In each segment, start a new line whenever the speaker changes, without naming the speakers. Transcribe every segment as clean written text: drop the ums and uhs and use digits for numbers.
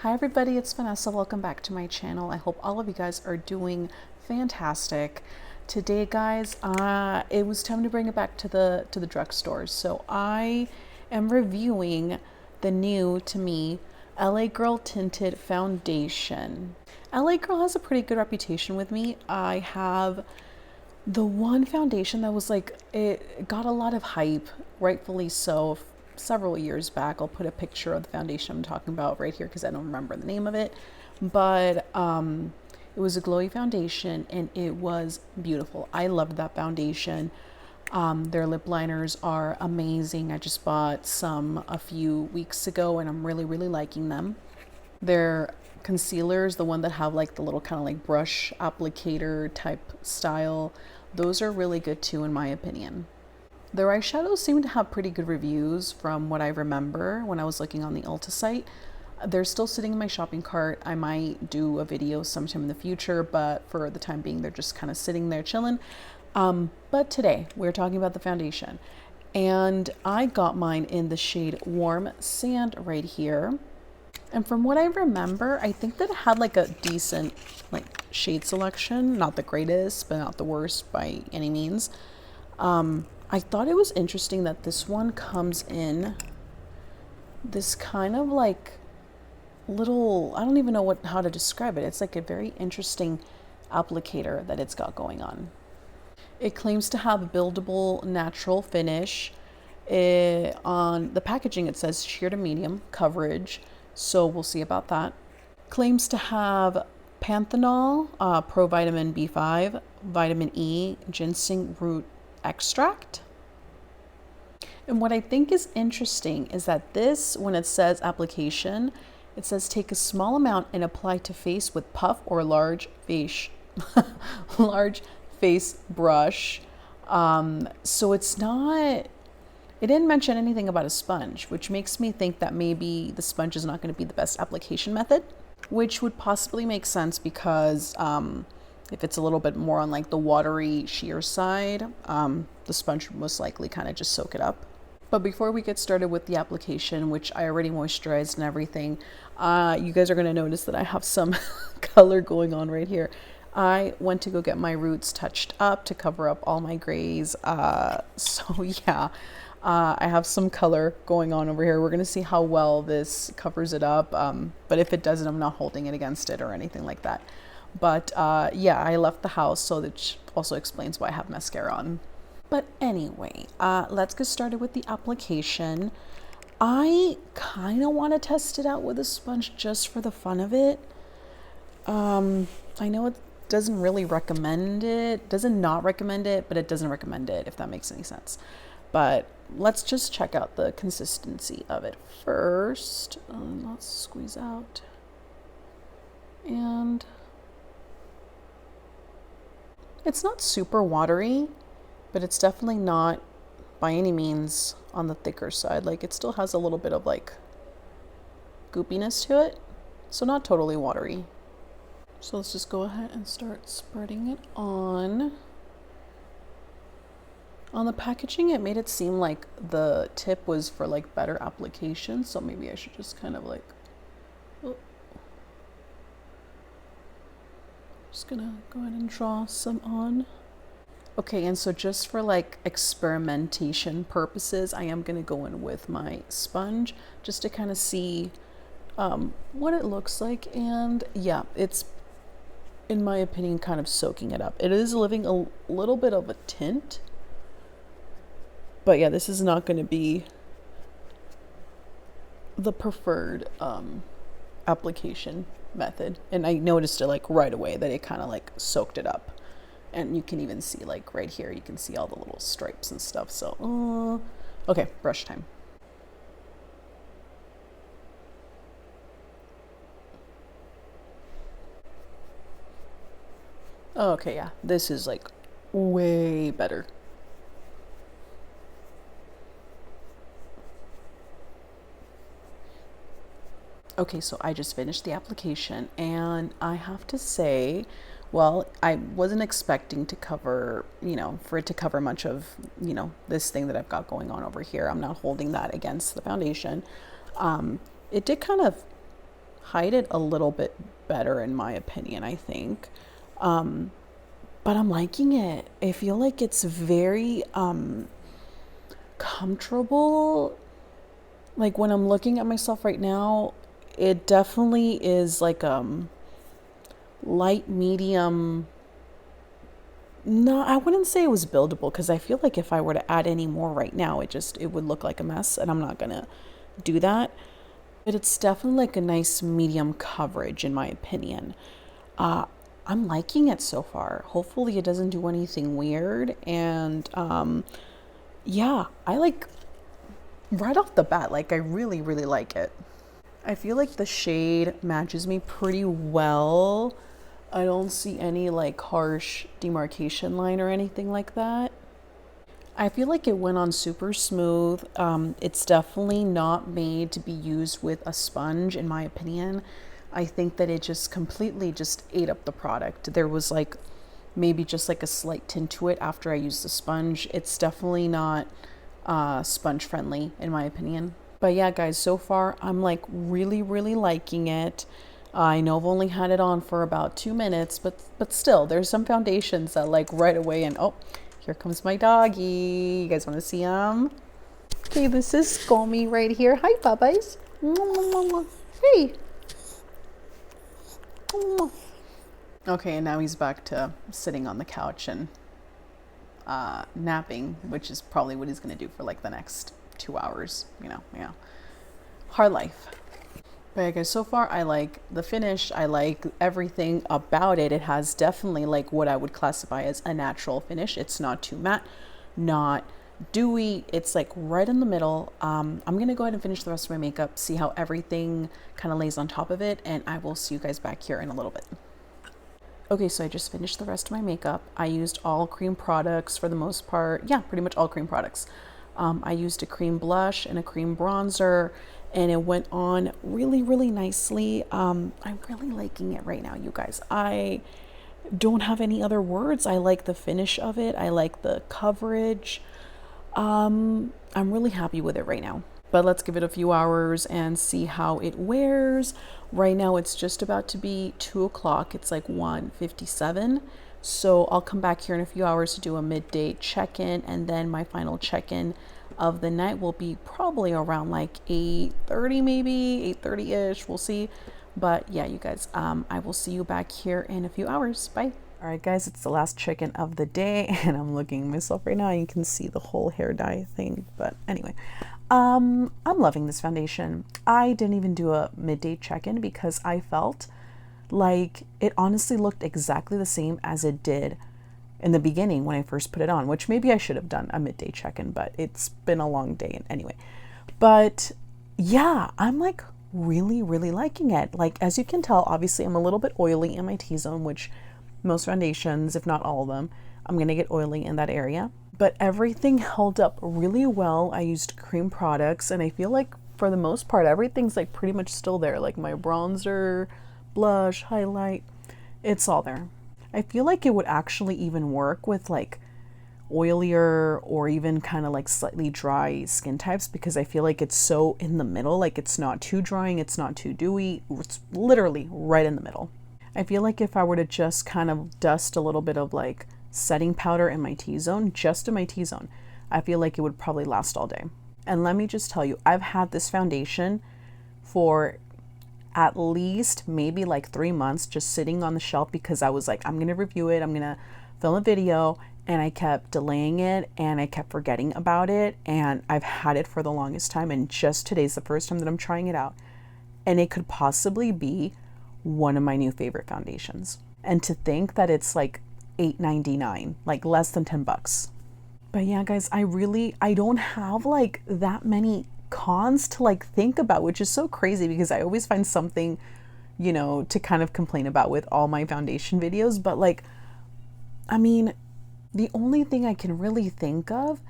Hi everybody, it's Vanessa. Welcome back to my channel. I hope all of you guys are doing fantastic. Today, guys, it was time to bring it back to the drugstores. So I am reviewing the new to me LA Girl Tinted Foundation. LA Girl has a pretty good reputation with me. I have the one foundation that was like, it got a lot of hype, rightfully so, several years back. I'll put a picture of the foundation I'm talking about right here because I don't remember the name of it. But it was a glowy foundation and it was beautiful. I loved that foundation. Their lip liners are amazing. I just bought some a few weeks ago and I'm really liking them. Their concealers, the one that have like the little kind of like brush applicator type style, those are really good too in my opinion. Their eyeshadows seem to have pretty good reviews from what I remember when I was looking on the Ulta site. They're still sitting in my shopping cart. I might do a video sometime in the future, but for the time being, they're just kind of sitting there chilling. But today we're talking about the foundation and I got mine in the shade Warm Sand right here. And from what I remember, I think that it had like a decent like shade selection, not the greatest, but not the worst by any means. I thought it was interesting that this one comes in this kind of like little, I don't even know how to describe it. It's like a very interesting applicator that it's got going on. It claims to have a buildable natural finish. On the packaging, it says sheer to medium coverage. So we'll see about that. Claims to have panthenol, provitamin B5, vitamin E, ginseng root extract. And what I think is interesting is that this, when it says application, it says take a small amount and apply to face with puff or large face brush. So it's not, it didn't mention anything about a sponge, which makes me think that maybe the sponge is not going to be the best application method, which would possibly make sense because if it's a little bit more on like the watery sheer side, the sponge would most likely kind of just soak it up. But before we get started with the application, which I already moisturized and everything, you guys are going to notice that I have some color going on right here. I went to go get my roots touched up to cover up all my grays. So yeah, I have some color going on over here. We're going to see how well this covers it up. But if it doesn't, I'm not holding it against it or anything like that. But yeah, I left the house, so that also explains why I have mascara on. But anyway, let's get started with the application. I kind of want to test it out with a sponge just for the fun of it. I know it doesn't really recommend it, doesn't not recommend it, but it doesn't recommend it, if that makes any sense. But let's just check out the consistency of it first. Let's squeeze out. And it's not super watery, but it's definitely not by any means on the thicker side. Like it still has a little bit of like goopiness to it. So not totally watery. So let's just go ahead and start spreading it on. On the packaging, it made it seem like the tip was for like better application. So maybe I should just kind of like, oh. Just gonna go ahead and draw some on. Okay, and so just for like experimentation purposes, I am gonna go in with my sponge just to kind of see what it looks like. And yeah, it's, in my opinion, kind of soaking it up. It is leaving a little bit of a tint, but yeah, this is not gonna be the preferred application method. And I noticed it like right away that it kind of like soaked it up. And you can even see like right here, you can see all the little stripes and stuff. So, okay, brush time. Okay, yeah, this is like way better. Okay, so I just finished the application and I have to say, well, I wasn't expecting to cover, for it to cover much of, this thing that I've got going on over here. I'm not holding that against the foundation. It did kind of hide it a little bit better in my opinion, I think. But I'm liking it. I feel like it's very comfortable. Like when I'm looking at myself right now, it definitely is like light medium. No, I wouldn't say it was buildable because I feel like if I were to add any more right now, it would look like a mess and I'm not gonna do that. But it's definitely like a nice medium coverage in my opinion. Uh, I'm liking it so far. Hopefully it doesn't do anything weird. And yeah, I like right off the bat, like I really, really like it. I feel like the shade matches me pretty well. I don't see any like harsh demarcation line or anything like that. I feel like it went on super smooth. It's definitely not made to be used with a sponge, in my opinion. I think that it just completely just ate up the product. There was like maybe just like a slight tint to it after I used the sponge. It's definitely not sponge friendly, in my opinion. But yeah, guys, so far I'm like really, really liking it. I know I've only had it on for about 2 minutes, but still, there's some foundations that like right away and oh, here comes my doggy. You guys want to see him? Okay, this is Scomy right here. Hi, Popeyes. Hey. Okay, and now he's back to sitting on the couch and napping, which is probably what he's gonna do for like the next 2 hours. Yeah, hard life. But yeah, guys, so far I like the finish. I like everything about it. It has definitely like what I would classify as a natural finish. It's not too matte, not dewy. It's like right in the middle. I'm gonna go ahead and finish the rest of my makeup, see how everything kind of lays on top of it, and I will see you guys back here in a little bit. Okay, so I just finished the rest of my makeup. I used all cream products for the most part. Yeah, pretty much all cream products. I used a cream blush and a cream bronzer, and it went on really, really nicely. I'm really liking it right now, you guys. I don't have any other words. I like the finish of it. I like the coverage. I'm really happy with it right now. But let's give it a few hours and see how it wears. Right now it's just about to be 2 o'clock. It's like 1:57. So I'll come back here in a few hours to do a midday check-in, and then my final check-in of the night will be probably around like 8:30, maybe 8:30-ish. We'll see. But yeah, you guys, I will see you back here in a few hours. Bye. All right, guys, it's the last check-in of the day, and I'm looking at myself right now. You can see the whole hair dye thing, but anyway, I'm loving this foundation. I didn't even do a midday check-in because I felt like it honestly looked exactly the same as it did in the beginning when I first put it on, which maybe I should have done a midday check-in, but it's been a long day anyway. But yeah, I'm like really, really liking it. Like, as you can tell, obviously I'm a little bit oily in my T-zone, which most foundations, if not all of them, I'm gonna get oily in that area. But everything held up really well. I used cream products, and I feel like for the most part, everything's like pretty much still there. Like my bronzer, blush, highlight, it's all there. I feel like it would actually even work with like oilier or even kind of like slightly dry skin types, because I feel like it's so in the middle. Like it's not too drying, it's not too dewy, it's literally right in the middle. I feel like if I were to just kind of dust a little bit of like setting powder in my T-zone, just in my T-zone, I feel like it would probably last all day. And let me just tell you, I've had this foundation for at least maybe like 3 months just sitting on the shelf because I was like, I'm gonna review it, I'm gonna film a video, and I kept delaying it and I kept forgetting about it, and I've had it for the longest time, and just today's the first time that I'm trying it out, and it could possibly be one of my new favorite foundations. And to think that it's like $8.99, like less than 10 bucks. But yeah, guys, I don't have like that many cons to like think about, which is so crazy because I always find something, to kind of complain about with all my foundation videos. But like, I mean, the only thing I can really think of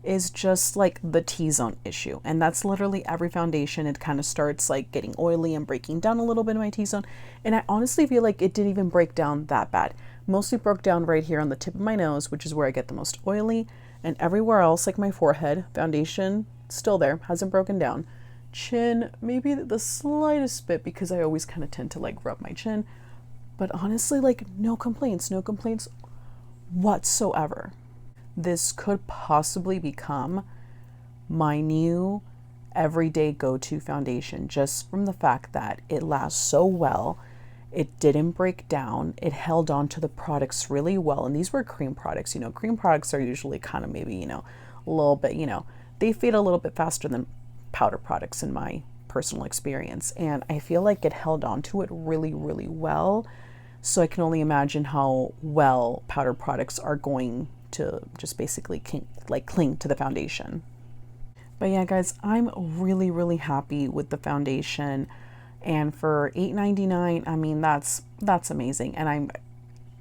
is just like the T-zone issue. And that's literally every foundation. It kind of starts like getting oily and breaking down a little bit in my T-zone. And I honestly feel like it didn't even break down that bad. Mostly broke down right here on the tip of my nose, which is where I get the most oily. And everywhere else, like my forehead, foundation, still there, hasn't broken down. chin, maybe the slightest bit, because I always kind of tend to like rub my chin. But honestly, like no complaints whatsoever. This could possibly become my new everyday go-to foundation, just from the fact that it lasts so well. It didn't break down. It held on to the products really well. And these were cream products. You know, cream products are usually kind of maybe, you know, a little bit, you know, they fade a little bit faster than powder products in my personal experience. And I feel like it held on to it really, really well. So I can only imagine how well powder products are going to just basically cling to the foundation. But yeah, guys, I'm really, really happy with the foundation. And for $8.99, I mean, that's amazing. And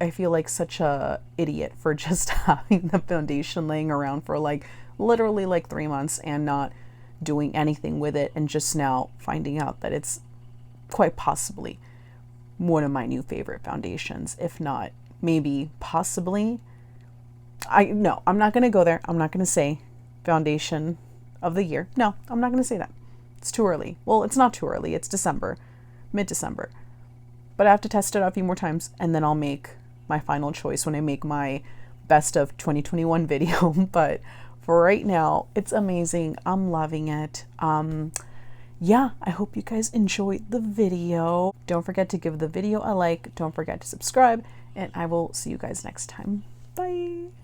I feel like such a idiot for just having the foundation laying around for like literally like 3 months and not doing anything with it, and just now finding out that it's quite possibly one of my new favorite foundations, if not maybe possibly. No, I'm not going to go there. I'm not going to say foundation of the year. No, I'm not going to say that. It's too early. Well, it's not too early. It's December, mid-December. But I have to test it out a few more times, and then I'll make my final choice when I make my best of 2021 video. But for right now, it's amazing. I'm loving it. Yeah, I hope you guys enjoyed the video. Don't forget to give the video a like. Don't forget to subscribe, and I will see you guys next time. Bye.